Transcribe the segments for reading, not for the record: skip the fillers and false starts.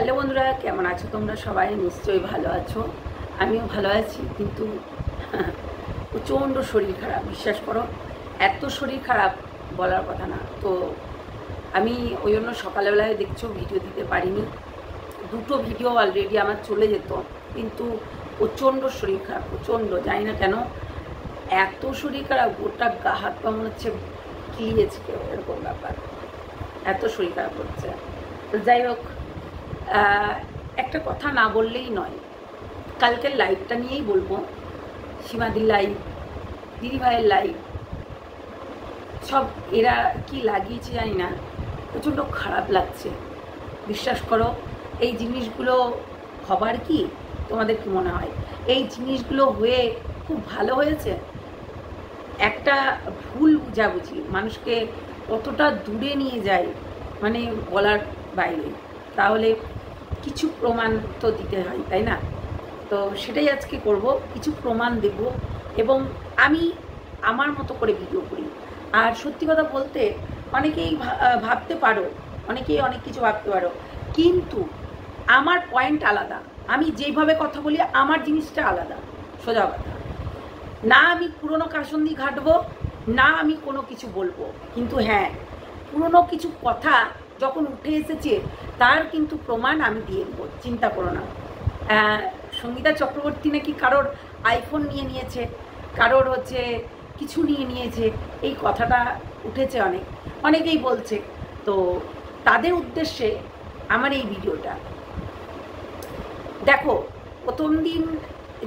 Hello বন্ধুরা, কেমন আছো তোমরা? সবাই নিশ্চয়ই ভালো আছো, আমিও ভালো আছি। কিন্তু প্রচণ্ড শরীর খারাপ, বিশ্বাস করো। এত শরীর খারাপ বলার কথা না। তো আমি ওই জন্য সকালবেলায় দেখছো ভিডিও দিতে পারিনি। দুটো ভিডিও অলরেডি আমার চলে যেত, কিন্তু প্রচণ্ড শরীর খারাপ, প্রচণ্ড, জানি না কেন এত শরীর খারাপ, গোটা গা হাত পা মনে হচ্ছে গিলিয়েছে কেউ, এরকম ব্যাপার। এত শরীর খারাপ হচ্ছে। তো যাই হোক, একটা কথা না বললেই নয়। কালকের লাইভটা নিয়েই বলবো। সীমাদির লাইভ, দিদিভাইয়ের লাইভ, সব এরা কি লাগিয়েছে জানি না, প্রচণ্ড খারাপ লাগছে। বিশ্বাস করো, এই জিনিসগুলো হবার কি তোমাদের কি মনে হয়? এই জিনিসগুলো হয়ে খুব ভালো হয়েছে? একটা ভুল বুঝাবুঝি মানুষকে কতটা দূরে নিয়ে যায়, মানে বলার বাইরে। তাহলে কিছু প্রমাণ তো দিতে হয়, তাই না? তো সেটাই আজকে করব, কিছু প্রমাণ দেব এবং আমি আমার মতো করে ভিডিও করি। আর সত্যি কথা বলতে, অনেকেই ভাবতে পারো, অনেকেই অনেক কিছু ভাবতে পারো, কিন্তু আমার পয়েন্ট আলাদা। আমি যেভাবে কথা বলি আমার জিনিসটা আলাদা, সোজা কথা। না আমি পুরনো কাসন্দি ঘাটবো, না আমি কোনো কিছু বলবো, কিন্তু হ্যাঁ, পুরনো কিছু কথা যখন উঠে এসেছে তার কিন্তু প্রমাণ আমি দিয়ে দেবো, চিন্তা করো না। সঙ্গীতা চক্রবর্তী নাকি কারোর আইফোন নিয়ে নিয়েছে, কারোর হচ্ছে কিছু নিয়ে নিয়েছে, এই কথাটা উঠেছে, অনেকেই বলছে। তো তাদের উদ্দেশ্যে আমার এই ভিডিওটা। দেখো, প্রথম দিন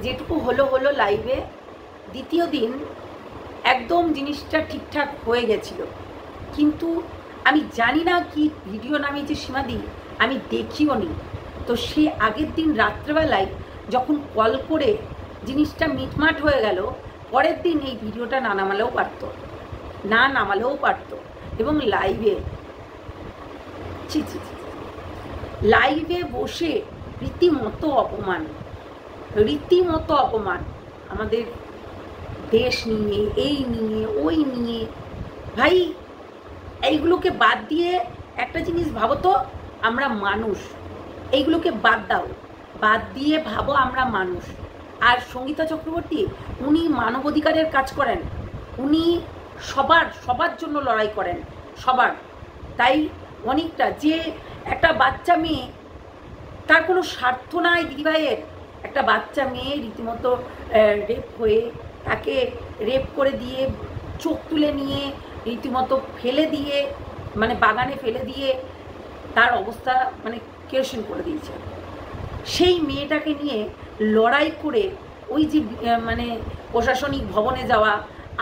যেটুকু হলো লাইভে, দ্বিতীয় দিন একদম জিনিসটা ঠিকঠাক হয়ে গেছিল, কিন্তু আমি জানি না কি ভিডিও নামিয়েছে সীমাদি, আমি দেখিও নি। তো সে আগের দিন রাত্রেবেলায় যখন কল করে জিনিসটা মিটমাট হয়ে গেল, পরের দিন এই ভিডিওটা না নামালেও পারতো। এবং লাইভে লাইভে বসে রীতিমতো অপমান আমাদের দেশ নিয়ে, এই নিয়ে, ওই নিয়ে। ভাই, এইগুলোকে বাদ দিয়ে একটা জিনিস ভাবো তো, আমরা মানুষ। এইগুলোকে বাদ দাও, বাদ দিয়ে ভাবো আমরা মানুষ। আর সঙ্গীতা চক্রবর্তী, উনি মানবাধিকারের কাজ করেন, উনি সবার জন্য লড়াই করেন, সবার। তাই অনেকটা, যে একটা বাচ্চা মেয়ে, তার কোনো স্বার্থ নাই দিদিভাইয়ের। একটা বাচ্চা মেয়ে রীতিমতো রেপ হয়ে, তাকে রেপ করে দিয়ে, চোখ তুলে নিয়ে রীতিমতো ফেলে দিয়ে, মানে বাগানে ফেলে দিয়ে তার অবস্থা মানে কেরোসিন করে দিয়েছে। সেই মেয়েটাকে নিয়ে লড়াই করে ওই যে মানে প্রশাসনিক ভবনে যাওয়া,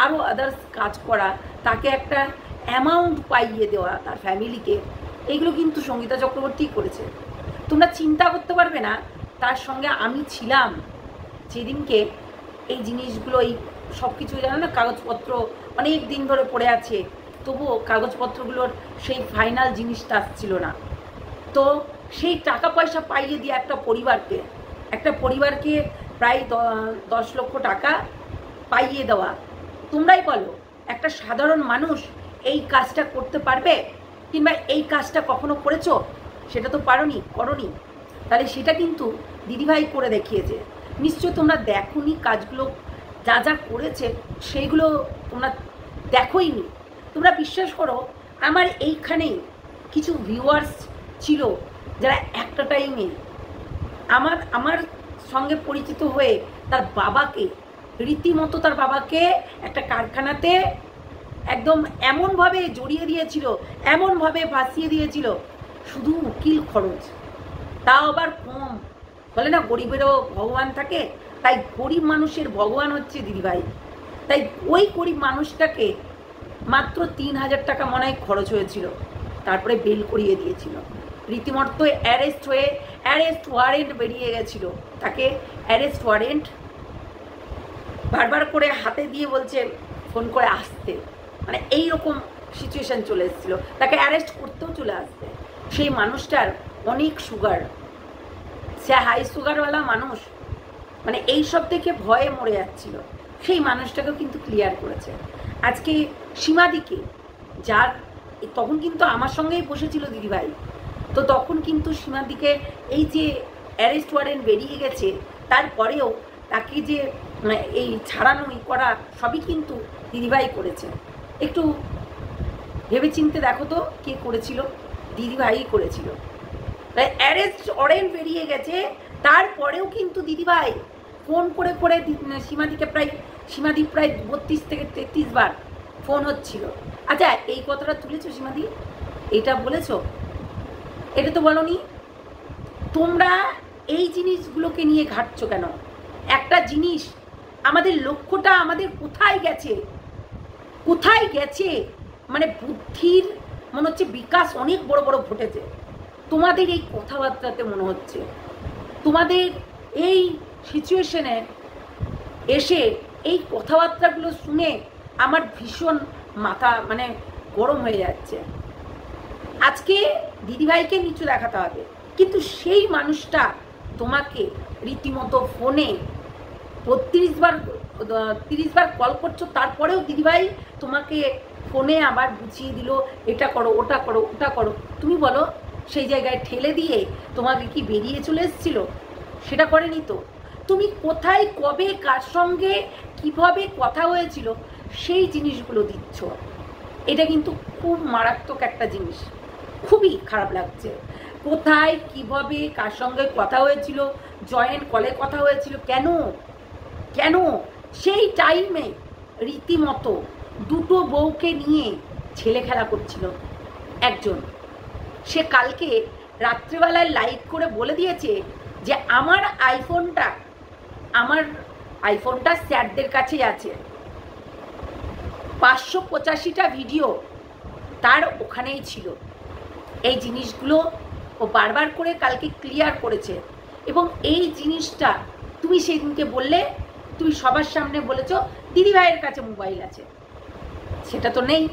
আরও আদার্স কাজ করা, তাকে একটা অ্যামাউন্ট পাইয়ে দেওয়া তার ফ্যামিলিকে, এইগুলো কিন্তু সঙ্গীতা চক্রবর্তী করেছে। তোমরা চিন্তা করতে পারবে না তার সঙ্গে আমি ছিলাম যেদিনকে এই জিনিসগুলো, এই সব কিছু, জানো না, কাগজপত্র অনেক দিন ধরে পড়ে আছে, তবুও কাগজপত্রগুলোর সেই ফাইনাল জিনিসটা আসছিল না। তো সেই টাকা পয়সা পাইয়ে দিয়ে একটা পরিবারকে প্রায় 10 লক্ষ টাকা পাইয়ে দেওয়া, তোমরাই বলো একটা সাধারণ মানুষ এই কাজটা করতে পারবে? কিংবা এই কাজটা কখনো করেছো? সেটা তো করনি। তাহলে সেটা কিন্তু দিদিভাই করে দেখিয়েছে। নিশ্চয় তোমরা দেখোনি কাজগুলো, যা যা করেছে সেইগুলো তোমরা দেখোইনি। তোমরা বিশ্বাস করো, আমার এইখানেই কিছু ভিউয়ার্স ছিল যারা একটা টাইমে আমার সঙ্গে পরিচিত হয়ে তার বাবাকে, রীতিমতো তার বাবাকে একটা কারখানাতে একদম এমনভাবে জড়িয়ে দিয়েছিল, এমনভাবে ভাসিয়ে দিয়েছিল, শুধু উকিল খরচ, তাও আবার কম। বলে না গরিবেরও ভগবান থাকে, তাই গরিব মানুষের ভগবান হচ্ছে দিদিভাই। তাই ওই গরিব মানুষটাকে মাত্র 3,000 টাকা মনে হয় খরচ হয়েছিল, তারপরে বেল করিয়ে দিয়েছিল। রীতিমতো অ্যারেস্ট হয়ে অ্যারেস্ট ওয়ারেন্ট বেরিয়ে গেছিল, তাকে অ্যারেস্ট ওয়ারেন্ট বারবার করে হাতে দিয়ে বলছে ফোন করে আসতে, মানে এইরকম সিচুয়েশান চলে এসেছিলো, তাকে অ্যারেস্ট করতেও চলে আসতে। সেই মানুষটার অনেক সুগার, সে হাই সুগারওয়ালা মানুষ, মানে এইসব থেকে ভয়ে মরে যাচ্ছিল, সেই মানুষটাকেও কিন্তু ক্লিয়ার করেছে। আজকে সীমাদিকে, যার তখন কিন্তু আমার সঙ্গেই বসেছিল দিদিভাই, তো তখন কিন্তু সীমাদিকে এই যে অ্যারেস্ট ওয়ারেন্ট বেরিয়ে গেছে, তারপরেও তাকে যে এই ছাড়ানো করা সবই কিন্তু দিদিভাই করেছে। একটু ভেবেচিন্তে দেখো তো কে করেছিল? দিদিভাই করেছিল। তাই অ্যারেস্ট ওয়ারেন্ট বেরিয়ে গেছে, তারপরেও কিন্তু দিদিভাই ফোন করে করে সীমাদিকে সীমাদি প্রায় 32 থেকে 33 বার ফোন হচ্ছিল। আচ্ছা, এই কথাটা তুলেছো সীমাদি? এটা বলেছো? এটা তো বলনি। তোমরা এই জিনিসগুলোকে নিয়ে ঘাটছো কেন? একটা জিনিস, আমাদের লক্ষ্যটা আমাদের কোথায় গেছে, কোথায় গেছে, মানে বুদ্ধির মনে হচ্ছে বিকাশ অনেক বড় বড় ঘটেছে তোমাদের এই কথাবার্তাতে। মনে হচ্ছে তোমাদের এই সিচুয়েশনে এসে এই কথাবার্তাগুলো শুনে আমার ভীষণ মাথা মানে গরম হয়ে যাচ্ছে। আজকে দিদিভাইকে নিচু দেখাতে হবে, কিন্তু সেই মানুষটা তোমাকে রীতিমতো ফোনে 30 বার কল করছো, তারপরেও দিদিভাই তোমাকে ফোনে আবার বুঝিয়ে দিল এটা করো, ওটা করো, ওটা করো। তুমি বলো, সেই জায়গায় ঠেলে দিয়ে তোমাকে কি বেরিয়ে চলে এসেছিল? সেটা করেনি তো। তুমি কোথায়, কবে, কার সঙ্গে কিভাবে কথা হয়েছিল সেই জিনিসগুলো দিচ্ছ। এটা কিন্তু খুব মারাত্মক একটা জিনিস, খুবই খারাপ লাগছে। কোথায়, কিভাবে, কার সঙ্গে কথা হয়েছিল, জয়েন্ট কলে কথা হয়েছিল, কেন কেন সেই টাইমে রীতিমতো দুটো বউকে নিয়ে ছেলে খেলা করছিল একজন। সে কালকে রাত্রিবেলায় লাইভ করে বলে দিয়েছে যে আমার আইফোনটা স্যারদের কাছেই আছে। 585টা ভিডিও তার ওখানেই ছিল। এই জিনিসগুলো ও বারবার করে কালকে ক্লিয়ার করেছে। এবং এই জিনিসটা তুমি সেদিনকে বললে, তুমি সবার সামনে বলেছো দিদিভাইয়ের কাছে মোবাইল আছে, সেটা তো নেই।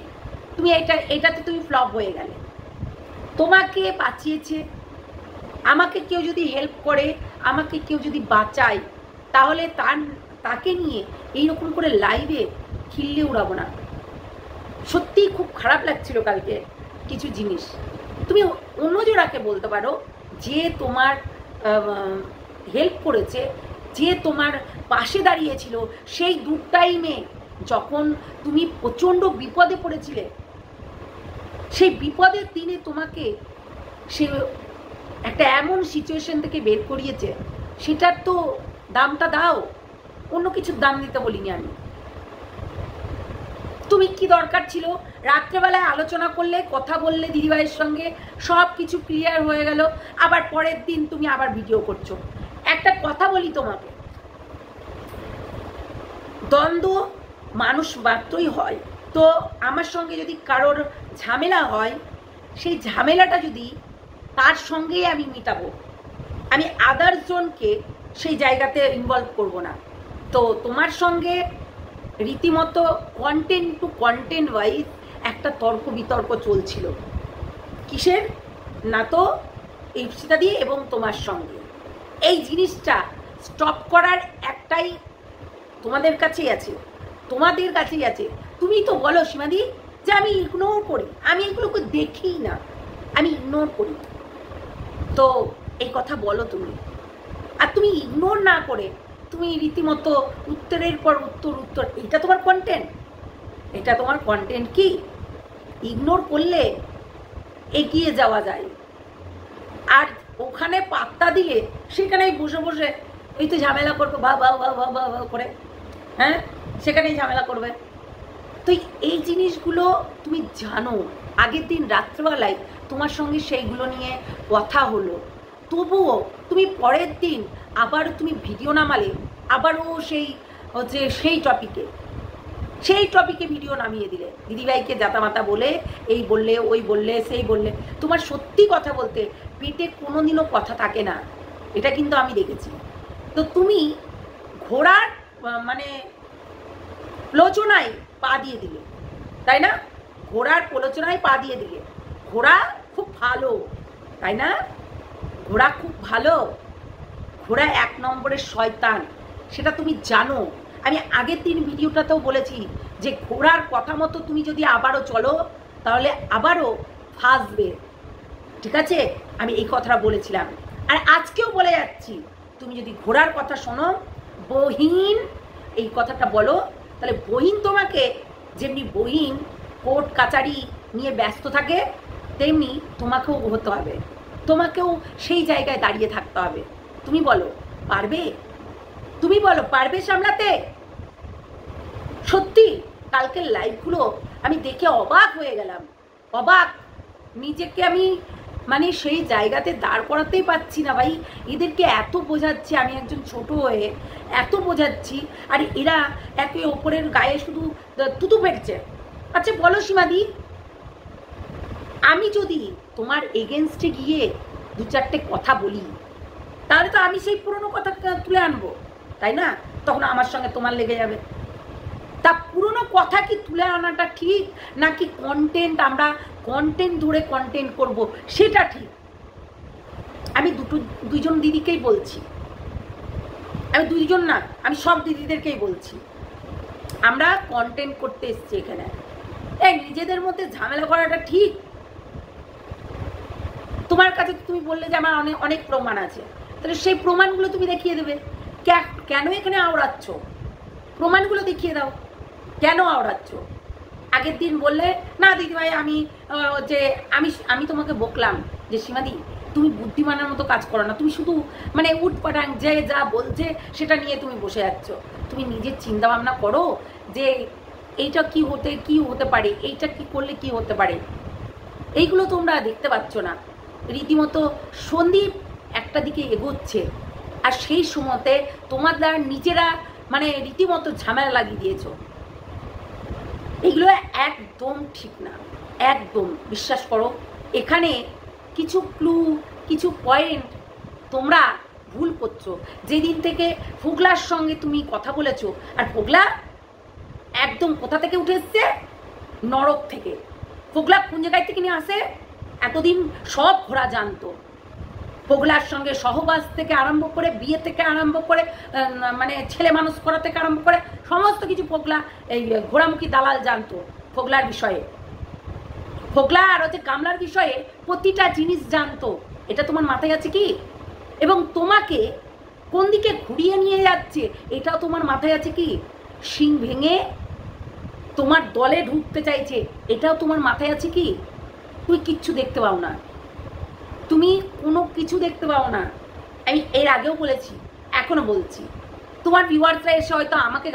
তুমি এটাতে তুমি ফ্লপ হয়ে গেলে। তোমাকে বাঁচিয়েছে। আমাকে কেউ যদি হেল্প করে, আমাকে কেউ যদি বাঁচায়, তাহলে তাকে নিয়ে এইরকম করে লাইভে খিল্লি উড়াবো না। সত্যিই খুব খারাপ লাগছিল কালকে কিছু জিনিস। তুমি অন্যজনাকে বলতে পারো যে তোমার হেল্প করেছে, যে তোমার পাশে দাঁড়িয়েছিল সেই দূর টাইমে যখন তুমি প্রচণ্ড বিপদে পড়েছিলে, সেই বিপদের দিনে তোমাকে সে একটা এমন সিচুয়েশন থেকে বের করিয়েছে, সেটার তো দামটা দাও। অন্য কিছুর দাম দিতে বলিনি আমি। তুমি কি দরকার ছিল? রাত্রেবেলায় আলোচনা করলে, কথা বললে দিদিভাইয়ের সঙ্গে, সব কিছু ক্লিয়ার হয়ে গেল, আবার পরের দিন তুমি আবার ভিডিও করছো। একটা কথা বলি তোমাকে, দ্বন্দ্ব মানুষ মাত্রই হয়। তো আমার সঙ্গে যদি কারোর ঝামেলা হয়, সেই ঝামেলাটা যদি তার সঙ্গেই আমি মিটাবো, আমি আদার্স জনকে সেই জায়গাতে ইনভলভ করব না। তো তোমার সঙ্গে রীতিমতো কন্টেন্ট টু কন্টেন্ট ওয়াইজ একটা তর্ক বিতর্ক চলছিল। কিসের? না তো ইপসিতা দিয়ে এবং তোমার সঙ্গে। এই জিনিসটা স্টপ করার একটাই তোমাদের কাছেই আছে, তোমাদের কাছেই আছে। তুমি তো বলো সীমাদি যে আমি ইগনোর করি, আমি এগুলোকে দেখি না, আমি ইগনোর করি। তো এই কথা বলো তুমি। আর তুমি ইগনোর না করে তুমি রীতিমতো উত্তরের পর উত্তর, এটা তোমার কন্টেন্ট? এটা তোমার কন্টেন্ট কি? ইগনোর করলে এগিয়ে যাওয়া যায়, আর ওখানে পাত্তা দিলে সেখানেই বসে বসে এই তো ঝামেলা করবে বা বা বা বা বা বা করে, হ্যাঁ, সেখানেই ঝামেলা করবে। তো এই জিনিসগুলো তুমি জানো। আগের দিন রাত্রেবেলায় তোমার সঙ্গে সেইগুলো নিয়ে কথা হলো, তবুও তুমি পরের দিন আবারও তুমি ভিডিও নামালে, আবারও সেই টপিকে ভিডিও নামিয়ে দিলে, দিদিভাইকে জাতামাতা বলে, এই বললে, ওই বললে, সেই বললে। তোমার সত্যি কথা বলতে পেটে কোনোদিনও কথা থাকে না, এটা কিন্তু আমি দেখেছি। তো তুমি ঘোড়ার মানে প্রলোচনায় পা দিয়ে দিলে, তাই না? ঘোড়ার প্রলোচনায় পা দিয়ে দিলে। ঘোড়া খুব ভালো, তাই না? ঘোড়া খুব ভালো। ঘোড়া 1 নম্বরের শয়তান, সেটা তুমি জানো। আমি আগের দিন ভিডিওটাতেও বলেছি যে ঘোড়ার কথা মতো তুমি যদি আবারও চলো, তাহলে আবারও ফাঁসবে। ঠিক আছে, আমি এই কথাটা বলেছিলাম, আর আজকেও বলে যাচ্ছি। তুমি যদি ঘোড়ার কথা শোনো, বহিন এই কথাটা বলো, তাহলে বহিন তোমাকে, যেমনি বহিন কোর্ট কাচারি নিয়ে ব্যস্ত থাকে, তেমনি তোমাকেও হতে হবে, তোমাকেও সেই জায়গায় দাঁড়িয়ে থাকতে হবে। তুমি বলো পারবে? তুমি বলো পারবে সামলাতে? সত্যি কালকের লাইভগুলো আমি দেখে অবাক হয়ে গেলাম, অবাক। নিজেকে আমি মানে সেই জায়গাতে দাঁড় করাতেই পারছি না ভাই। এদেরকে এত বোঝাচ্ছি, আমি একজন ছোট হয়ে এত বোঝাচ্ছি, আর এরা একে ওপরের গায়ে শুধু তুতু পেটছে। আচ্ছা বলো সীমাদি, আমি যদি তোমার এগেনস্টে গিয়ে দু চারটে কথা বলি, তাহলে তো আমি সেই পুরনো কথা তুলে আনবো, তাই না? তখন আমার সঙ্গে তোমার লেগে যাবে। তা পুরনো কথা কি তুলে আনাটা ঠিক, নাকি কন্টেন্ট, আমরা কন্টেন্ট ধরে কন্টেন্ট করব সেটা ঠিক? আমি দুইজন দিদিকেই বলছি, আমি দুইজন না, আমি সব দিদিদেরকেই বলছি, আমরা কন্টেন্ট করতে এসছি এখানে। এই নিজেদের মধ্যে ঝামেলা করাটা ঠিক? তোমার কাছে তুমি বললে যে আমার অনেক অনেক প্রমাণ আছে, তাহলে সেই প্রমাণগুলো তুমি দেখিয়ে দেবে। কেন এখানে আওড়াচ্ছ? প্রমাণগুলো দেখিয়ে দাও, কেন আওড়াচ্ছ? আগের দিন বললে না দিদিভাই আমি যে আমি তোমাকে বকলাম যে সীমাদি তুমি বুদ্ধিমানের মতো কাজ করো না, তুমি শুধু মানে উটপাটাং যে যা বলছে সেটা নিয়ে তুমি বসে যাচ্ছ। তুমি নিজের চিন্তা ভাবনা করো যে এইটা কি হতে পারে, এইটা কি করলে কি হতে পারে। এইগুলো তোমরা দেখতে পাচ্ছ না। রীতিমতো সন্দীপ একটা দিকে এগোচ্ছে, আর সেই সময়তে তোমার দ্বারা নিজেরা মানে রীতিমতো ঝামেলা লাগিয়ে দিয়েছো। এগুলো একদম ঠিক না, একদম বিশ্বাস করো। এখানে কিছু ক্লু, কিছু পয়েন্ট তোমরা ভুল করছো। যেদিন থেকে ফোগলার সঙ্গে তুমি কথা বলেছো, আর ফোগলা একদম কোথা থেকে উঠে এসছে? নরক থেকে। ফোগলা কোন জায়গায় থেকে নিয়ে আসে? এতদিন সব ঘোড়া জানতো। ফোগলার সঙ্গে সহবাস থেকে আরম্ভ করে, বিয়ে থেকে আরম্ভ করে, মানে ছেলে মানুষ করা থেকে আরম্ভ করে সমস্ত কিছু ফোগলা এই ঘোড়ামুখী দালাল জানতো ফোগলার বিষয়ে। ফোগলা আর হচ্ছে কামলার বিষয়ে প্রতিটা জিনিস জানতো। এটা তোমার মাথায় আছে কি? এবং তোমাকে কোন দিকে ঘুরিয়ে নিয়ে যাচ্ছে এটাও তোমার মাথায় আছে কি? শিং ভেঙে তোমার দলে ঢুকতে চাইছে, এটাও তোমার মাথায় আছে কি? তুই কিচ্ছু দেখতে পাও না, তুমি কোনো কিছু দেখতে পাও না। আমি এর আগেও বলেছি, এখনো বলছি। তোমার ভিউয়ার্সরা এসে হয়তো আমাকে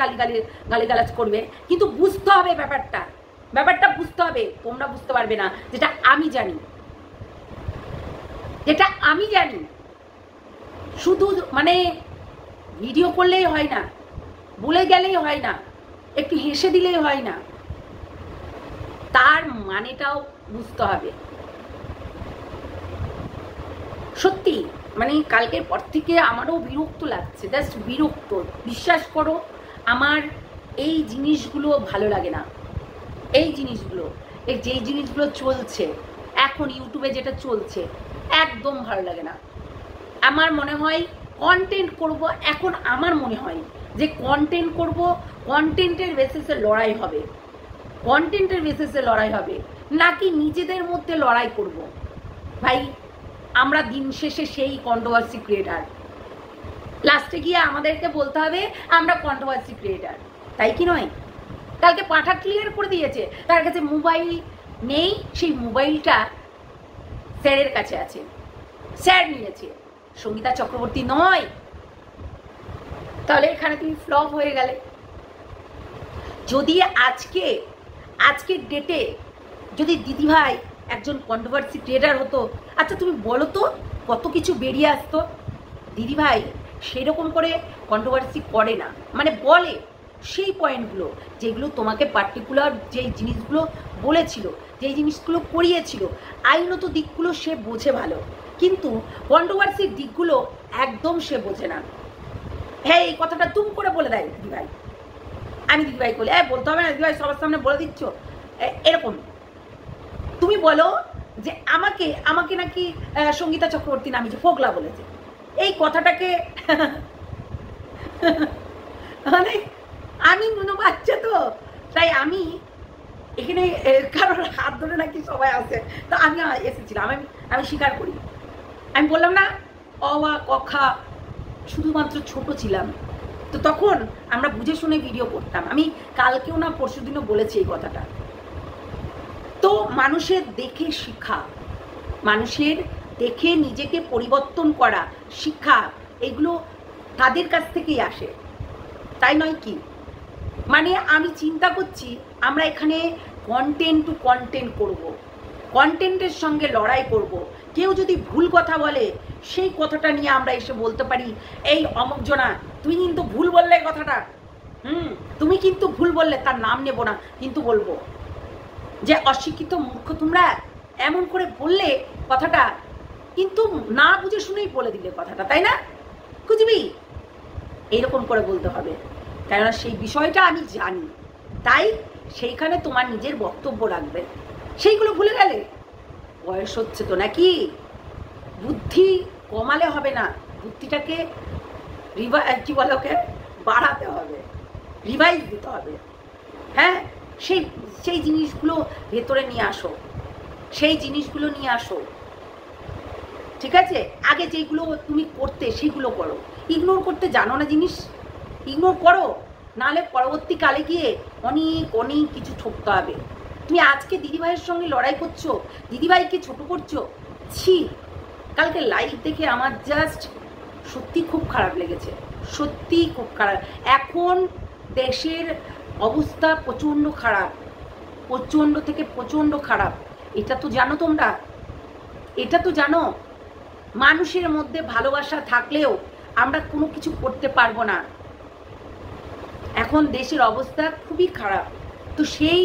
গালিগালাজ করবে, কিন্তু বুঝতে হবে ব্যাপারটা বুঝতে হবে। তোমরা বুঝতে পারবে না যেটা আমি জানি। শুধু মানে ভিডিও করলেই হয় না, বলে গেলেই হয় না, একটু হেসে দিলেই হয় না, তার মানেটাও বুঝতে হবে। সত্যি মানে কালকের পর থেকে আমারও বিরক্ত লাগছে, জাস্ট বিরক্ত। বিশ্বাস করো আমার এই জিনিসগুলো ভালো লাগে না। এই যেই জিনিসগুলো চলছে এখন ইউটিউবে, যেটা চলছে একদম ভালো লাগে না। আমার মনে হয় কন্টেন্ট করব, এখন আমার মনে হয় যে কন্টেন্ট করব, কন্টেন্টের বেসিসে লড়াই হবে, নাকি নিজেদের মধ্যে লড়াই করব। ভাই আমরা দিন শেষে সেই কন্ট্রোভার্সি ক্রিয়েটার, লাস্টে গিয়ে আমাদেরকে বলতে হবে আমরা কন্ট্রোভার্সি ক্রিয়েটার, তাই কি নয়? কালকে পাঠা ক্লিয়ার করে দিয়েছে, তার কাছে মোবাইল নেই, সেই মোবাইলটা স্যারের কাছে আছে, স্যার নিয়েছে, সঙ্গীতা চক্রবর্তী নয়। তাহলে এখানে তুমি ফ্লপ হয়ে গেলে। যদি আজকের ডেটে যদি দিদিভাই একজন কন্ট্রোভার্সি ক্রিয়েটার হতো, আচ্ছা তুমি বলো তো কত কিছু বেরিয়ে আসতো। দিদিভাই সেরকম করে কন্ট্রোভার্সি করে না, মানে বলে সেই পয়েন্টগুলো যেগুলো তোমাকে পার্টিকুলার যেই জিনিসগুলো বলেছিল, যেই জিনিসগুলো করিয়েছিল, আইনত দিকগুলো সে বোঝে ভালো, কিন্তু কন্ট্রোভার্সির দিকগুলো একদম সে বোঝে না। হ্যাঁ এই কথাটা তুম করে বলে দেয় দিদিভাই। আমি দিদিভাই বলে বলতে হবে না, দিদিভাই সবার সামনে বলে দিচ্ছ এরকম। তুমি বলো যে আমাকে নাকি সঙ্গীতা চক্রবর্তী নামে যে ফোগলা বলেছে, এই কথাটাকে মানে আমি নুনো বাচ্চা তো, তাই আমি এখানে কারোর হাত ধরে নাকি সবাই আসে, তো আমি এসেছিলাম, আমি স্বীকার করি। আমি বললাম না অ আ ক খ শুধুমাত্র ছোট ছিলাম, তো তখন আমরা বুঝে শুনে ভিডিও করতাম। আমি কালকেও না পরশুদিনও বলেছি এই কথাটা। তো মানুষের দেখে শিক্ষা, মানুষের দেখে নিজেকে পরিবর্তন করা শিক্ষা, এগুলো তাদের কাছ থেকেই আসে, তাই নয় কি? মানে আমি চিন্তা করছি আমরা এখানে কন্টেন্ট টু কন্টেন্ট করব, কন্টেন্টের সঙ্গে লড়াই করব। কেউ যদি ভুল কথা বলে সেই কথাটা নিয়ে আমরা এসে বলতে পারি, এই অমুকজনা তুমি কিন্তু ভুল বললে কথাটা, তুমি কিন্তু ভুল বললে, তার নাম নেব না কিন্তু বলবো যে অশিক্ষিত মূর্খ তোমরা এমন করে বললে কথাটা, কিন্তু না বুঝে শুনেই বলে দিলে কথাটা, তাই না? বুঝবি এইরকম করে বলতে হবে, কেননা সেই বিষয়টা আমি জানি, তাই সেইখানে তোমার নিজের বক্তব্য রাখবে। সেইগুলো ভুলে গেলে বয়স হচ্ছে তো নাকি, বুদ্ধি কমালে হবে না, বুদ্ধিটাকে কি বলে ওকে বাড়াতে হবে, রিভাইজ দিতে হবে। হ্যাঁ, সেই সেই জিনিসগুলো ভেতরে নিয়ে আসো, সেই জিনিসগুলো নিয়ে আসো, ঠিক আছে? আগে যেগুলো তুমি করতে সেগুলো করো, ইগনোর করতে জানো না জিনিস, ইগনোর করো, নাহলে পরবর্তীকালে গিয়ে অনেক অনেক কিছু ঠকতে হবে। তুমি আজকে দিদিভাইয়ের সঙ্গে লড়াই করছো, দিদিভাইকে ছোট করছো, ছি! কালকে লাইভ দেখে আমার জাস্ট সত্যি খুব খারাপ লেগেছে, সত্যি খুব খারাপ। এখন দেশের অবস্থা প্রচণ্ড খারাপ, প্রচণ্ড থেকে প্রচণ্ড খারাপ, এটা তো জানো তোমরা, এটা তো জানো। মানুষের মধ্যে ভালোবাসা থাকলেও আমরা কোনো কিছু করতে পারবো না, এখন দেশের অবস্থা খুবই খারাপ। তো সেই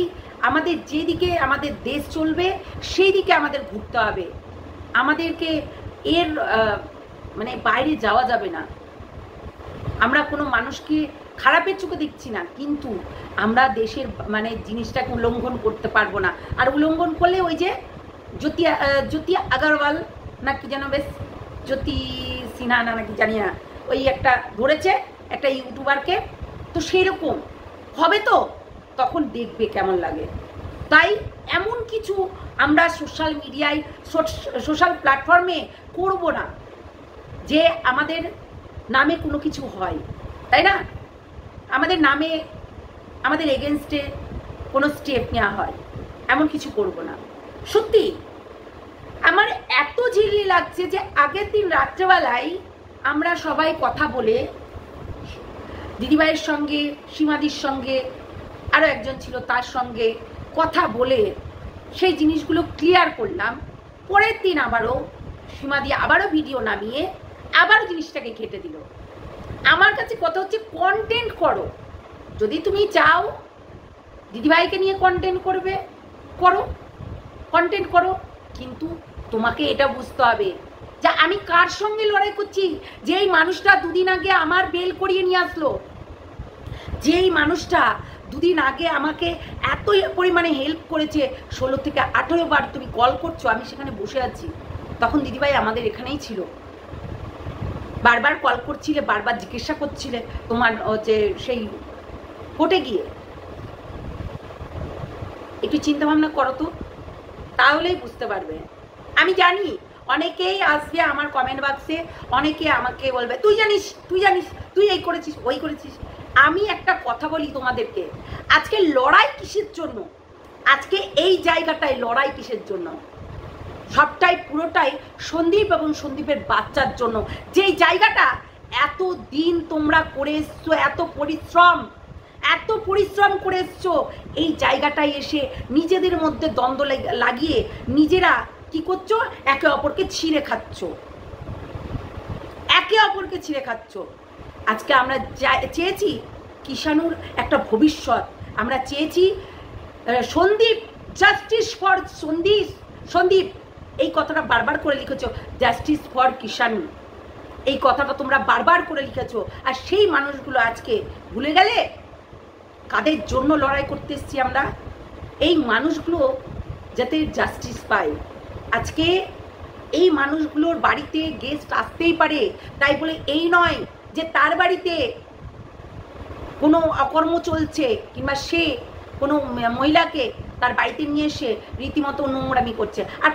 আমাদের যেদিকে আমাদের দেশ চলবে সেই দিকে আমাদের ঘুরতে হবে, আমাদেরকে এর মানে বাইরে যাওয়া যাবে না। আমরা কোনো মানুষকে খারাপের চোখে দেখছি না, কিন্তু আমরা দেশের মানে জিনিসটাকে উল্লঙ্ঘন করতে পারবো না। আর উল্লঙ্ঘন করলে ওই যে জ্যোতি আগরওয়াল না কি যেন, বেশ জ্যোতি সিনহা না নাকি জানি না, ওই একটা ধরেছে একটা ইউটিউবারকে, তো সেই রকম হবে, তো তখন দেখবে কেমন লাগে। তাই এমন কিছু আমরা সোশ্যাল মিডিয়ায় সোশ্যাল প্ল্যাটফর্মে করব না যে আমাদের নামে কোনো কিছু হয়, তাই না? আমাদের নামে আমাদের এগেনস্টে কোনো স্টেপ নেওয়া হয়, এমন কিছু করব না। সত্যি আমার এত ঝিল্লি লাগছে যে আগের দিন রাত্রেবেলায় আমরা সবাই কথা বলে দিদিভাইয়ের সঙ্গে, সীমাদির সঙ্গে, আরও একজন ছিল তার সঙ্গে কথা বলে সেই জিনিসগুলো ক্লিয়ার করলাম। পরের দিন আবারও সীমাদি আবারও ভিডিও নামিয়ে আবারও জিনিসটাকে কেটে দিল। আমার কাছে কথা হচ্ছে কন্টেন্ট করো, যদি তুমি চাও দিদিভাইকে নিয়ে কন্টেন্ট করবে করো, কন্টেন্ট করো, কিন্তু তোমাকে এটা বুঝতে হবে যে আমি কার সঙ্গে লড়াই করছি। যেই মানুষটা দুদিন আগে আমার বেল করিয়ে নিয়ে আসলো, যেই মানুষটা দুদিন আগে আমাকে এত পরিমাণে হেল্প করেছে, 16 থেকে 18 বার তুমি কল করছো, আমি সেখানে বসে আছি, তখন দিদিভাই আমাদের এখানেই ছিল, বারবার কল করছিলে, বারবার জিজ্ঞাসা করছিলে তোমার হচ্ছে সেই কোর্টে গিয়ে। একটু চিন্তা ভাবনা করো তো, তাহলেই বুঝতে পারবে। আমি জানি অনেকেই আসবে আমার কমেন্ট বক্সে, অনেকে আমাকে বলবে তুই জানিস, তুই জানিস, তুই এই করেছিস, ওই করেছিস। আমি একটা কথা বলি তোমাদেরকে, আজকে লড়াই কিসের জন্য, আজকে এই জায়গাটায় লড়াই কিসের জন্য, সবটাই পুরোটাই সন্দীপ এবং সন্দীপের বাচ্চার জন্য। যেই জায়গাটা এত দিন তোমরা করে এসছো, এত পরিশ্রম করে এসছো, এই জায়গাটায় এসে নিজেদের মধ্যে দ্বন্দ্ব লাগিয়ে নিজেরা কি করছো, একে অপরকে ছিঁড়ে খাচ্ছ, একে অপরকে ছিঁড়ে খাচ্ছ। আজকে আমরা চেয়েছি কিষাণুর একটা ভবিষ্যৎ, আমরা চেয়েছি সন্দীপ, জাস্টিস ফর সন্দীপ, এই কথাটা বারবার করে লিখেছ, জাস্টিস ফর কিষাণু, এই কথাটা তোমরা বারবার করে লিখেছো। আর সেই মানুষগুলো আজকে ভুলে গেলে কাদের জন্য লড়াই করতে এসছি আমরা, এই মানুষগুলো যাতে জাস্টিস পায়। আজকে এই মানুষগুলোর বাড়িতে গেস্ট আসতেই পারে, তাই বলে এই নয় যে তার বাড়িতে কোনো অকর্ম চলছে কিংবা সে কোনো মহিলাকে তার বাড়িতে নিয়ে এসে রীতিমতো নোংরামি করছে। আর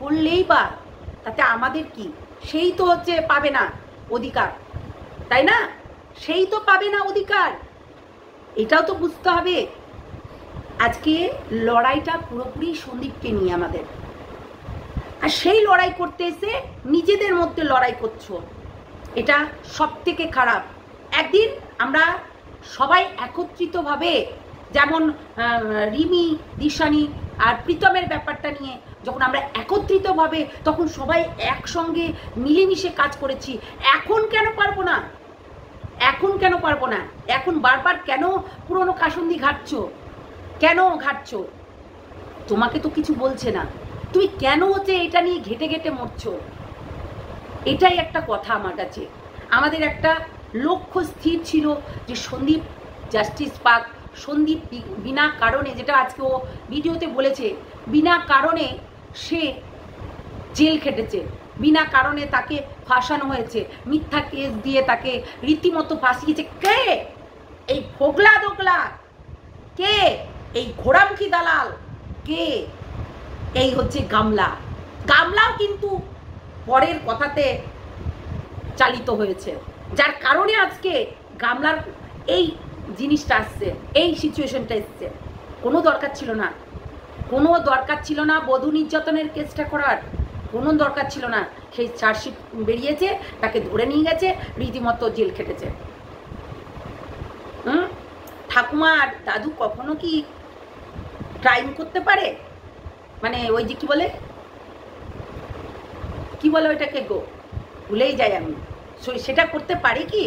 করলেই বা তাতে আমাদের কি? সেই তো হচ্ছে পাবে না অধিকার, তাই না? সেই তো পাবে না অধিকার, এটাও তো বুঝতে হবে। আজকে লড়াইটা পুরোপুরি সন্দীপকে নিয়ে আমাদের, আর সেই লড়াই করতে এসে নিজেদের মধ্যে লড়াই করছো, এটা সব থেকে খারাপ। একদিন আমরা সবাই একত্রিতভাবে, যেমন রিমি, দিশানি আর প্রীতমের ব্যাপারটা নিয়ে যখন আমরা একত্রিতভাবে, তখন সবাই একসঙ্গে মিলেমিশে কাজ করেছি। এখন কেন পারবো না? এখন বারবার কেন পুরনো কাসুন্দি ঘাটছো? কেন ঘাটছো? তোমাকে তো কিছু বলছে না, তুমি কেন হচ্ছে এটা নিয়ে ঘেটে ঘেটে মরছো? এটাই একটা কথা আমার কাছে। আমাদের একটা লক্ষ্য স্থির ছিল যে সন্দীপ জাস্টিস পাক। সন্দীপ বিনা কারণে, যেটা আজকে ও ভিডিওতে বলেছে, বিনা কারণে সে জেল খেটেছে, বিনা কারণে তাকে ফাঁসানো হয়েছে, মিথ্যা কেস দিয়ে তাকে রীতিমতো ফাঁসিয়েছে। কে? এই ফোগলা দোগলা? কে এই ঘোড়ামুখী দালাল? কে? এই হচ্ছে গামলাও কিন্তু পরের কথাতে চালিত হয়েছে, যার কারণে আজকে গামলার এই জিনিসটা আসছে, এই সিচুয়েশনটা এসছে। কোনো দরকার ছিল না বধূ নির্যাতনের কেসটা করার, কোনো দরকার ছিল না। সেই চার্জশিট বেরিয়েছে, তাকে ধরে নিয়ে গেছে, রীতিমতো জেল খেটেছে। ঠাকুমা আর দাদু কখনো কি ক্রাইম করতে পারে? মানে ওই যে কি বলে ওইটাকে গো, ভুলেই যাই আমি, সেটা করতে পারে কি?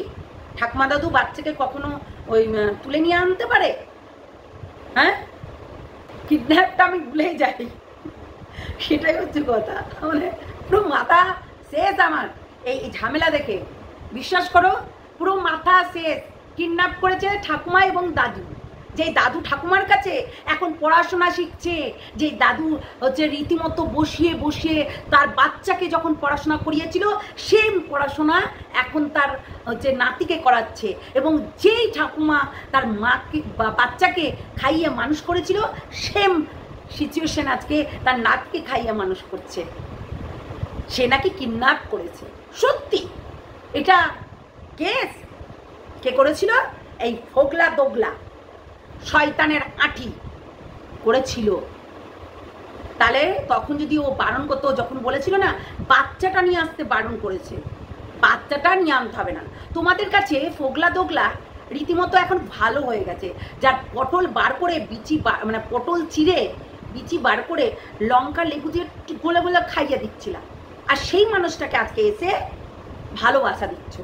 ঠাকুমা দাদু বাচ্চাকে কখনো ওই তুলে নিয়ে আনতে পারে? হ্যাঁ, কিডন্যাপটা আমি ভুলেই যাই, সেটাই হচ্ছে কথা। মানে পুরো মাথা শেষ আমার এই ঝামেলা দেখে, বিশ্বাস করো পুরো মাথা শেষ। কিডন্যাপ করেছে ঠাকুমা এবং দাদু, যে দাদু ঠাকুমার কাছে এখন পড়াশোনা শিখছে, যে দাদু হচ্ছে রীতিমতো বসিয়ে তার বাচ্চাকে যখন পড়াশোনা করিয়েছিল, সেম পড়াশোনা এখন তার হচ্ছে নাতিকে করাচ্ছে। এবং যেই ঠাকুমা তার মাকে বা বাচ্চাকে খাইয়ে মানুষ করেছিল, সেম সিচুয়েশন আজকে তার নাতিকে খাইয়ে মানুষ করছে। সে নাকি কিডন্যাপ করেছে। সত্যি এটা কেস কে করেছিল? এই ফোগলা দোগলা শয়তানের আঁটি করেছিল। তাহলে তখন যদি ও বারণ করতো, যখন বলেছিল না বাচ্চাটা নিয়ে আসতে বারণ করেছে, বাচ্চাটা নিয়ে আনতে হবে না। তোমাদের কাছে ফোগলা দোগলা রীতিমতো এখন ভালো হয়ে গেছে, যার পটল বার করে মানে পটল চিড়ে বিচি বার করে লঙ্কা লেবু দিয়ে গোলে গোলে খাইয়ে দিচ্ছিলাম, আর সেই মানুষটাকে আজকে এসে ভালোবাসা দিচ্ছ।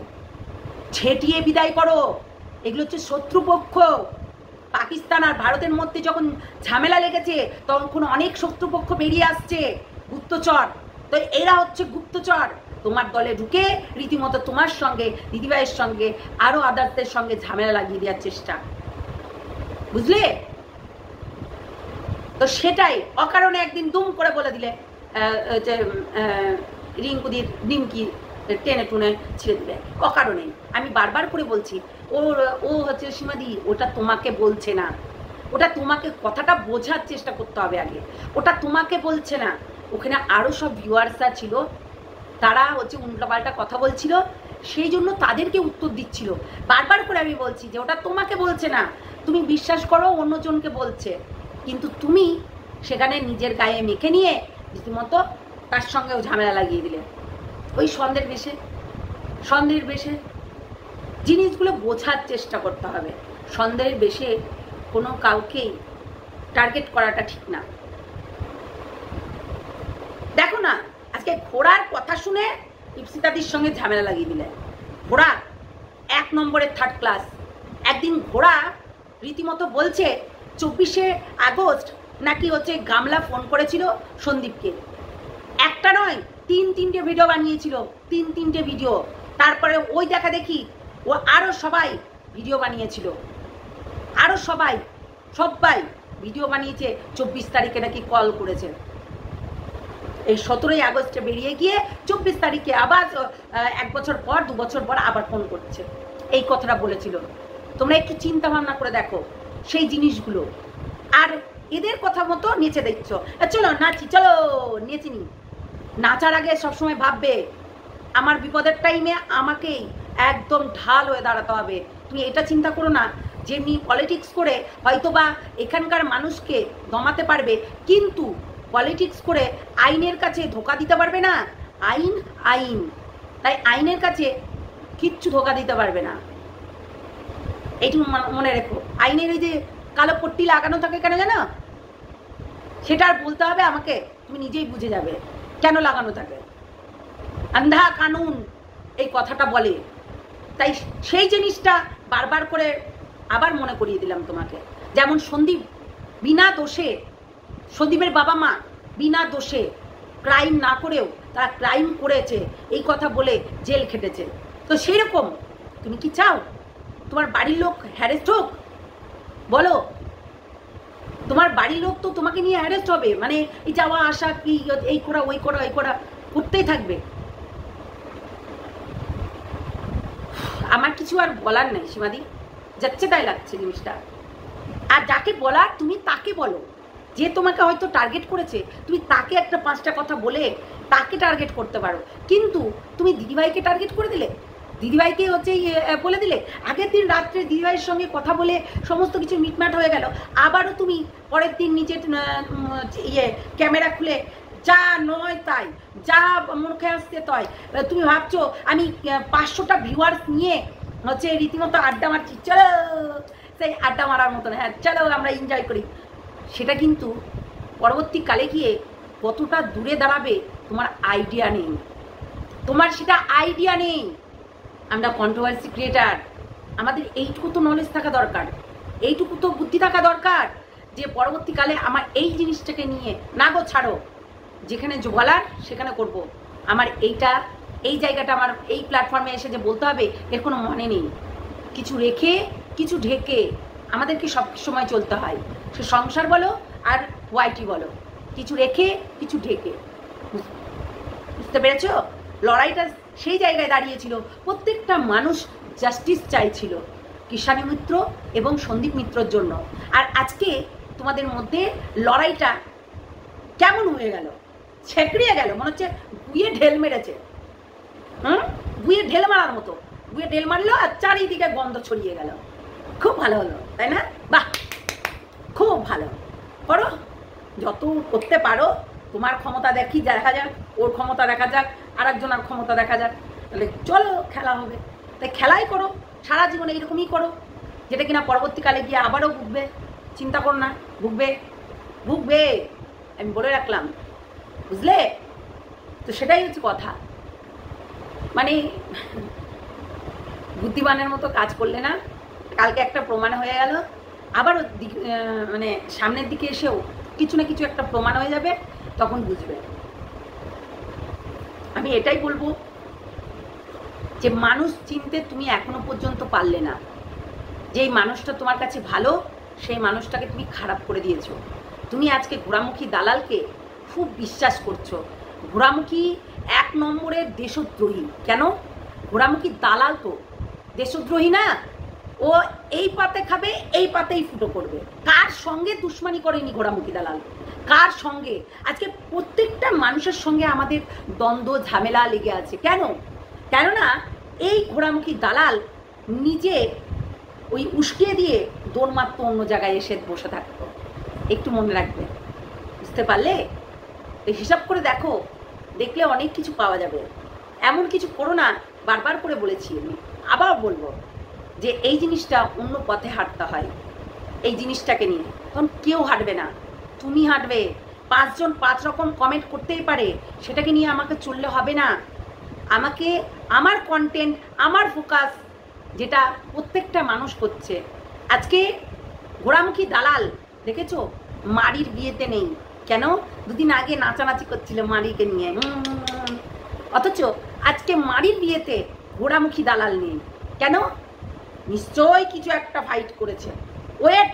ছেটিয়ে বিদায় করো। এগুলো হচ্ছে শত্রুপক্ষ। পাকিস্তান আর ভারতের মধ্যে যখন ঝামেলা লেগেছে, তখন অনেক শত্রুপক্ষ বেরিয়ে আসছে, গুপ্তচর। তো এরা হচ্ছে গুপ্তচর, তোমার দলে ঢুকে রীতিমতো তোমার সঙ্গে, দিদিভাইয়ের সঙ্গে, আরো আদার্সদের সঙ্গে ঝামেলা লাগিয়ে দেওয়ার চেষ্টা, বুঝলে? তো সেটাই অকারণে একদিন দুম করে বলে দিলে রিঙ্কুদির ডিমকি টেনে টুনে ছিঁড়ে দিলে, অকারণেই। আমি বারবার করে বলছি, ও হচ্ছে সীমাদি, ওটা তোমাকে বলছে না, ওটা তোমাকে কথাটা বোঝার চেষ্টা করতে হবে আগে। ওটা তোমাকে বলছে না, ওখানে আরও সব ভিউয়ার্সরা ছিল, তারা হচ্ছে উল্টোপাল্টা কথা বলছিল, সেই জন্য তাদেরকে উত্তর দিচ্ছিল। বারবার করে আমি বলছি যে ওটা তোমাকে বলছে না, তুমি বিশ্বাস করো অন্যজনকে বলছে, কিন্তু তুমি সেখানে নিজের গায়ে মেখে নিয়ে রীতিমতো তার সঙ্গেও ঝামেলা লাগিয়ে দিলে, ওই সন্দেহের বেশে। জিনিসগুলো বোঝার চেষ্টা করতে হবে। সন্দেহের বেশে কোনো কাউকেই টার্গেট করাটা ঠিক না। দেখো না, আজকে ঘোড়ার কথা শুনে ইপসিতাদির সঙ্গে ঝামেলা লাগিয়ে দিলে। ঘোড়া 1 নম্বরের 3rd ক্লাস। একদিন ঘোড়া রীতিমতো বলছে 24শে আগস্ট নাকি হচ্ছে গামলা ফোন করেছিল সন্দীপকে। একটা নয়, 3-3টে ভিডিও বানিয়েছিল, 3-3টে ভিডিও। তারপরে ওই দেখা দেখি ও আরও সবাই ভিডিও বানিয়েছিল, আরও সবাই ভিডিও বানিয়েছে। 24 তারিখে নাকি কল করেছে। এই 17ই আগস্টে বেরিয়ে গিয়ে 24 তারিখে আবার 1 বছর পর 2 বছর পর আবার ফোন করছে। এই কথাটা বলেছিল। তোমরা একটু চিন্তা ভাবনা করে দেখো সেই জিনিসগুলো। আর এদের কথা মতো নেচে দিচ্ছ। চলো নাচি, চলো নেচে নি। নাচার আগে সবসময় ভাববে আমার বিপদের টাইমে আমাকেই একদম ঢাল হয়ে দাঁড়াতে হবে। তুমি এটা চিন্তা করো না যেমনি পলিটিক্স করে হয়তো বা এখানকার মানুষকে দমাতে পারবে, কিন্তু পলিটিক্স করে আইনের কাছে ধোকা দিতে পারবে না। আইন আইন, তাই আইনের কাছে কিচ্ছু ধোকা দিতে পারবে না, এইটুকু মনে রেখো। আইনের এই যে কালো পট্টি লাগানো থাকে কেন জানো, সেটা আর বলতে হবে আমাকে, তুমি নিজেই বুঝে যাবে কেন লাগানো থাকে। আন্ধা কানুন এই কথাটা বলে, তাই সেই জিনিসটা বারবার করে আবার মনে করিয়ে দিলাম তোমাকে। যেমন সন্দীপ বিনা দোষে, সন্দীপের বাবা মা বিনা দোষে ক্রাইম না করেও তারা ক্রাইম করেছে এই কথা বলে জেল খেটেছে। তো সেই রকম তুমি কি চাও তোমার বাড়ির লোক হ্যারেস্ট হোক? বলো, তোমার বাড়ির লোক তো তোমাকে নিয়ে হ্যারেস্ট হবে, মানে এই যাওয়া আসা কি এই করা ওই করা ওই করা করতেই থাকবে। আমার কিছু আর বলার নেই সীমাদি, যাচ্ছে তাই লাগছে জিনিসটা। আর যাকে বলার তুমি তাকে বলো, যে তোমাকে হয়তো টার্গেট করেছে তুমি তাকে একটা 5টা কথা বলে তাকে টার্গেট করতে পারো। কিন্তু তুমি দিদিভাইকে টার্গেট করে দিলে, দিদিভাইকে হচ্ছে বলে দিলে, আগের দিন রাত্রে দিদিভাইয়ের সঙ্গে কথা বলে সমস্ত কিছু মিটমাট হয়ে গেল, আবারও তুমি পরের দিন নিজের ক্যামেরা খুলে যা নয় তাই, যা মুখে আসতে তাই, তুমি ভাবছো আমি 500টা ভিউয়ার্স নিয়ে হচ্ছে রীতিমতো আড্ডা মারছি, চলো সেই আড্ডা মারার মতন, হ্যাঁ চলো আমরা এনজয় করি। সেটা কিন্তু পরবর্তীকালে গিয়ে কতটা দূরে দাঁড়াবে তোমার আইডিয়া নেই, তোমার সেটা আইডিয়া নেই। আমরা কন্ট্রোভার্সি ক্রিয়েটার, আমাদের এইটুকু তো নলেজ থাকা দরকার, এইটুকু তো বুদ্ধি থাকা দরকার যে পরবর্তীকালে আমার এই জিনিসটাকে নিয়ে না গো ছাড়ো, যেখানে বলার সেখানে করব। আমার এইটা এই জায়গাটা আমার এই প্ল্যাটফর্মে এসে যে বলতে হবে এর কোনো মানে নেই। কিছু রেখে কিছু ঢেকে আমাদেরকে সব সময় চলতে হয়, সে সংসার বলো আর ওয়াইটি বলো, কিছু রেখে কিছু ঢেকে। বুঝতে পেরেছো? লড়াইটা সেই জায়গায় দাঁড়িয়েছিল, প্রত্যেকটা মানুষ জাস্টিস চাইছিল কিষাণী মিত্র এবং সন্দীপ মিত্রর জন্য। আর আজকে তোমাদের মধ্যে লড়াইটা কেমন হয়ে গেল, ছেঁকড়িয়ে গেল, মনে হচ্ছে গুয়ে ঢেল মেরেছে। গুয়ে ঢেল মারার মতো, গুয়ে ঢেল মারলো আর চারিদিকে গন্ধ ছড়িয়ে গেল। খুব ভালো হলো, তাই না? বাহ, খুব ভালো করো, যত করতে পারো। তোমার ক্ষমতা দেখি দেখা যাক, ওর ক্ষমতা দেখা যাক, আর একজনের ক্ষমতা দেখা যাক, তাহলে চলো খেলা হবে। তাই খেলাই করো, সারা জীবনে এইরকমই করো, যেটা কিনা পরবর্তীকালে গিয়ে আবারও ভুগবে। চিন্তা করো না, ভুগবে ভুগবে, আমি বলে রাখলাম, বুঝলে? তো সেটাই হচ্ছে কথা। মানে বুদ্ধিমানের মতো কাজ করলে না, কালকে একটা প্রমাণ হয়ে গেল, আবারও মানে সামনের দিকে এসেও কিছু না কিছু একটা প্রমাণ হয়ে যাবে, তখন বুঝবে। আমি এটাই বলবো যে মানুষ চিনতে তুমি এখনো পর্যন্ত পারলে না। যেই মানুষটা তোমার কাছে ভালো সেই মানুষটাকে তুমি খারাপ করে দিয়েছো। তুমি আজকে ঘোড়ামুখী দালালকে খুব বিশ্বাস করছো। ঘোড়ামুখী 1 নম্বরের দেশদ্রোহী। কেন? ঘোড়ামুখী দালাল তো দেশদ্রোহী না, ও এই পাতে খাবে এই পাতেই ফুটো করবে। কার সঙ্গে দুশ্মনী করেনি ঘোড়ামুখী দালাল? কার সঙ্গে? আজকে প্রত্যেকটা মানুষের সঙ্গে আমাদের দ্বন্দ্ব ঝামেলা লেগে আছে। কেন? কেননা এই ঘোড়ামুখী দালাল নিজে ওই উস্কিয়ে দিয়ে দৌড় মারতো, অন্য জায়গায় এসে বসে থাকতো। একটু মনে রাখবে, বুঝতে পারলে? হিসাব করে দেখো, দেখলে অনেক কিছু পাওয়া যাবে। এমন কিছু করো না, বারবার করে বলেছি, আমি আবার বলবো যে এই জিনিসটা অন্য পথে হাঁটতে হয়। এই জিনিসটাকে নিয়ে তখন কেউ হাঁটবে না, তুমি হাঁটবে। 5 জন 5 রকম কমেন্ট করতেই পারে, সেটাকে নিয়ে আমাকে চললে হবে না। আমাকে আমার কন্টেন্ট, আমার ফোকাস, যেটা প্রত্যেকটা মানুষ করছে। আজকে ঘোড়ামুখী দালাল দেখেছো মারির বিয়েতে নেই। কেন? 2 দিন আগে নাচানাচি করছিল মারিকে নিয়ে, অথচ আজকে মারির বিয়েতে ঘোড়ামুখী দালাল নেই। কেন? নিশ্চয়ই কিছু একটা ফাইট করেছে। ওয়েট,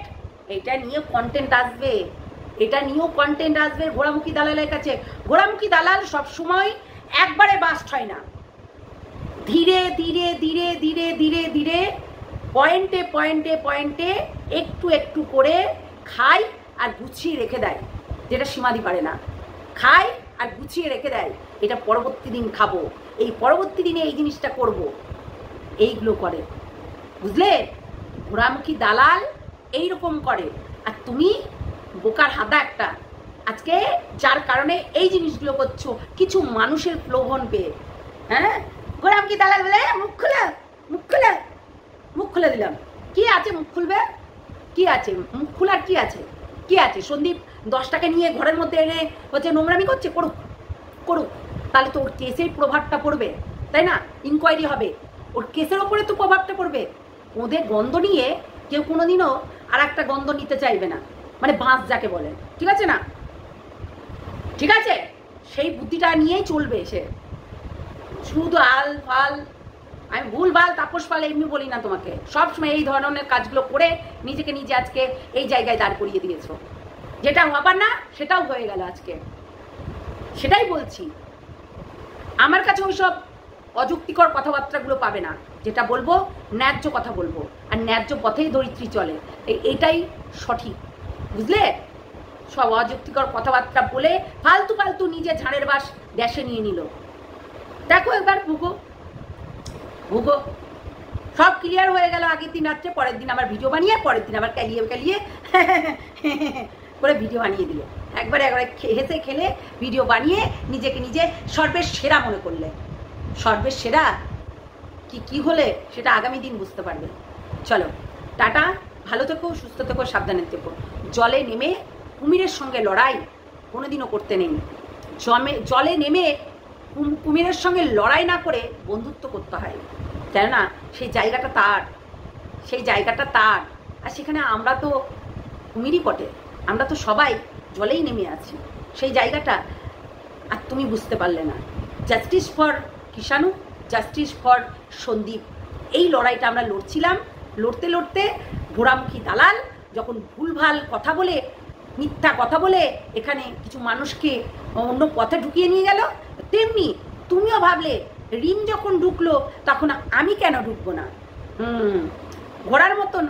এটা নিয়ে কন্টেন্ট আসবে, এটা নিয়েও কন্টেন্ট আসবে ঘোড়ামুখী দালালের কাছে। ঘোড়ামুখী দালাল সবসময় একবারে বাস্ট হয় না, ধীরে ধীরে ধীরে ধীরে ধীরে ধীরে পয়েন্টে পয়েন্টে পয়েন্টে একটু একটু করে খায় আর গুছিয়ে রেখে দেয়, যেটা সীমাদি পারে না। খায় আর গুছিয়ে রেখে দেয়, এটা পরবর্তী দিন খাবো, এই পরবর্তী দিনে এই জিনিসটা করব, এইগুলো করে, বুঝলে? ঘোড়ামুখী দালাল এইরকম করে। আর তুমি বোকার হাদা একটা, আজকে যার কারণে এই জিনিসগুলো করছো কিছু মানুষের প্রলোভন পেয়ে। হ্যাঁ, ঘোড়ামুখী দালাল বলে মুখ খুলে, মুখ খুলে, মুখ খুলে দিলাম। কি আছে মুখ খুলবে? কি আছে মুখ খোলার? কি আছে? কি আছে? সন্দীপ 10 টাকা নিয়ে ঘরের মধ্যে এনে হচ্ছে নোংরামি করছে, করুক করুক, তাহলে তো ওর কেসের প্রভাবটা পড়বে, তাই না? ইনকোয়ারি হবে, ওর কেসের ওপরে তো প্রভাবটা পড়বে। ওদের গন্ধ নিয়ে কেউ কোনোদিনও আর একটা গন্ধ নিতে চাইবে না, মানে বাঁশ যাকে বলে, ঠিক আছে না? ঠিক আছে, সেই বুদ্ধিটা নিয়েই চলবে সে। শুধু আল ফাল, আমি ভুল ভাল তাপস পাল এমনি বলি না তোমাকে, সবসময় এই ধরনের কাজগুলো করে নিজেকে নিজে আজকে এই জায়গায় দাঁড় করিয়ে দিয়েছো। যেটা হবার না সেটাও হয়ে গেল আজকে, সেটাই বলছি। আমার কাছে ওইসব অযুক্তিকর কথাবার্তাগুলো পাবে না, যেটা বলবো ন্যায্য কথা বলবো, আর ন্যায্য পথেই ধরিত্রী চলে, এটাই সঠিক, বুঝলে? সব অযুক্তিকর কথাবার্তা বলে ফালতু ফালতু নিজে ঝাড়ের বাস ড্যাশে নিয়ে নিল। দেখো এবার ভুগো ভুগো, সব ক্লিয়ার হয়ে গেল আগের দিন রাত্রে, পরের দিন আবার ভিডিও বানিয়ে, পরের দিন আবার ক্যালিয়ে ক্যালিয়ে করে ভিডিও বানিয়ে দিল। একবারে হেসে খেলে ভিডিও বানিয়ে নিজেকে নিজে সর্বের সেরা মনে করলে। সর্বের সেরা কি হলে সেটা আগামী দিন বুঝতে পারবে। চলো টাটা, ভালো থেকো, সুস্থ থেকো, সাবধানে থেকো। জলে নেমে কুমিরের সঙ্গে লড়াই কোনোদিনও করতে নেই। জলে নেমে কুমিরের সঙ্গে লড়াই না করে বন্ধুত্ব করতে হয়, কেননা সেই জায়গাটা তার, সেই জায়গাটা তার। আর সেখানে আমরা তো কুমিরই বটে, আমরা তো সবাই জলেই নেমে আছি, সেই জায়গাটা আর তুমি বুঝতে পারলে না। Justice for Kishanu, justice for Sandeep, এই লড়াইটা আমরা লড়ছিলাম। লড়তে লড়তে ঘোড়ামুখী দালাল যখন ভুলভাল কথা বলে, মিথ্যা কথা বলে এখানে কিছু মানুষকে অন্য পথে ঢুকিয়ে নিয়ে গেল, তেমনি তুমিও ভাবলে রিম যখন ঢুকলো তখন আমি কেন ঢুকবো না? ঘোড়ার মতন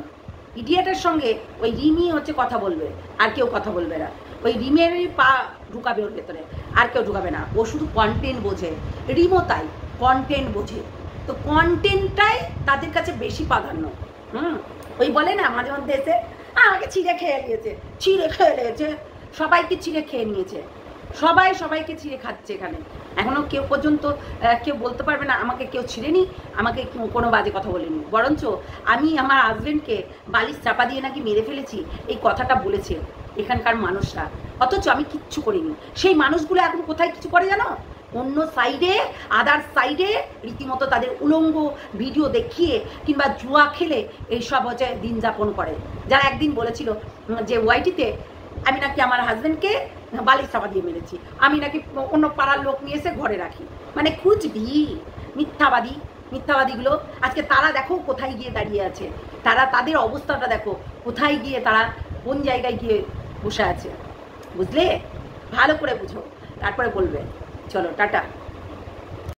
ইডিয়েটের সঙ্গে ওই রিমই হচ্ছে কথা বলবে, আর কেউ কথা বলবে না। ওই রিমেরই পা ঢুকাবে ওর ভেতরে, আর কেউ ঢুকাবে না। ও শুধু কন্টেন্ট বোঝে, রিমও তাই কন্টেন্ট বোঝে, তো কন্টেন্টটাই তাদের কাছে বেশি প্রাধান্য। ওই বলে না মাঝে মধ্যে এসে আমাকে ছিঁড়ে খেয়ে নিয়েছে, ছিঁড়ে খেয়ে নিয়েছে, সবাইকে ছিঁড়ে খেয়ে নিয়েছে, সবাই সবাইকে ছিঁড়ে খাচ্ছে। এখানে এখনো কেউ পর্যন্ত কেউ বলতে পারবে না আমাকে কেউ ছিঁড়েনি, আমাকে কোনো বাজে কথা বলেনি। বরঞ্চ আমি আমার হাজবেন্ডকে বালিশ চাপা দিয়ে নাকি মেরে ফেলেছি, এই কথাটা বলেছে এখানকার মানুষরা, অথচ আমি কিচ্ছু করিনি। সেই মানুষগুলো এখন কোথায় কিছু করে জানো? অন্য সাইডে, আদার সাইডে রীতিমতো তাদের উলঙ্গ ভিডিও দেখিয়ে কিংবা জুয়া খেলে এইসব হচ্ছে দিন যাপন করে। যারা একদিন বলেছিল যে ওয়াইটিতে আমি নাকি আমার হাজবেন্ডকে বালিশ চাপা দিয়ে মেরেছি, আমি নাকি অন্য পাড়ার লোক নিয়ে এসে ঘরে রাখি, মানে খুঁজবি মিথ্যাবাদী। মিথ্যাবাদীগুলো আজকে তারা দেখো কোথায় গিয়ে দাঁড়িয়ে আছে, তারা তাদের অবস্থাটা দেখো কোথায় গিয়ে, তারা কোন জায়গায় গিয়ে বসে আছে, বুঝলে? ভালো করে বুঝো, তারপরে বলবে। চলো টাটা।